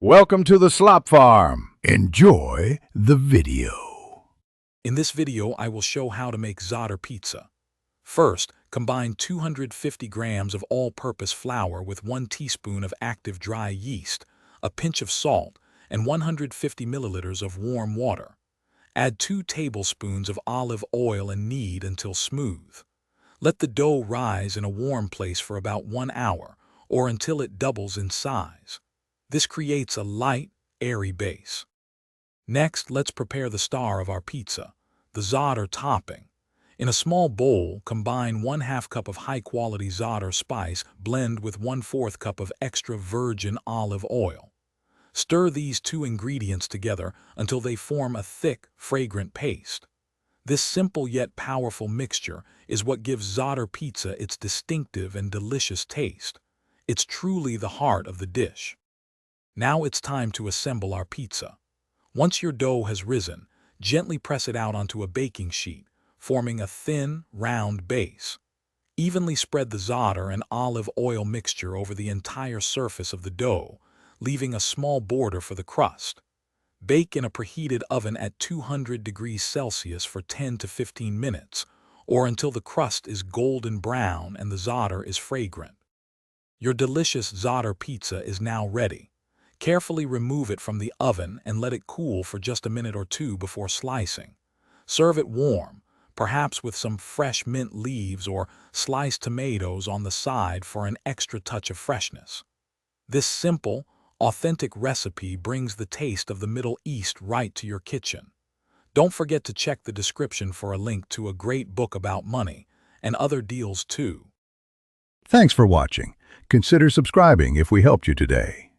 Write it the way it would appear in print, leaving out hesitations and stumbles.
Welcome to the Slop Farm. Enjoy the video. In this video, I will show how to make Zaatar pizza. First, combine 250 grams of all-purpose flour with 1 teaspoon of active dry yeast, a pinch of salt, and 150 milliliters of warm water. Add 2 tablespoons of olive oil and knead until smooth. Let the dough rise in a warm place for about 1 hour, or until it doubles in size. This creates a light, airy base. Next, let's prepare the star of our pizza, the Zaatar topping. In a small bowl, combine 1/2 cup of high-quality Zaatar spice blend with 1/4 cup of extra virgin olive oil. Stir these 2 ingredients together until they form a thick, fragrant paste. This simple yet powerful mixture is what gives Zaatar pizza its distinctive and delicious taste. It's truly the heart of the dish. Now it's time to assemble our pizza. Once your dough has risen, gently press it out onto a baking sheet, forming a thin, round base. Evenly spread the Zaatar and olive oil mixture over the entire surface of the dough, leaving a small border for the crust. Bake in a preheated oven at 200 degrees Celsius for 10 to 15 minutes, or until the crust is golden brown and the Zaatar is fragrant. Your delicious Zaatar pizza is now ready. Carefully remove it from the oven and let it cool for just a minute or 2 before slicing. Serve it warm, perhaps with some fresh mint leaves or sliced tomatoes on the side for an extra touch of freshness. This simple, authentic recipe brings the taste of the Middle East right to your kitchen. Don't forget to check the description for a link to a great book about money and other deals too. Thanks for watching. Consider subscribing if we helped you today.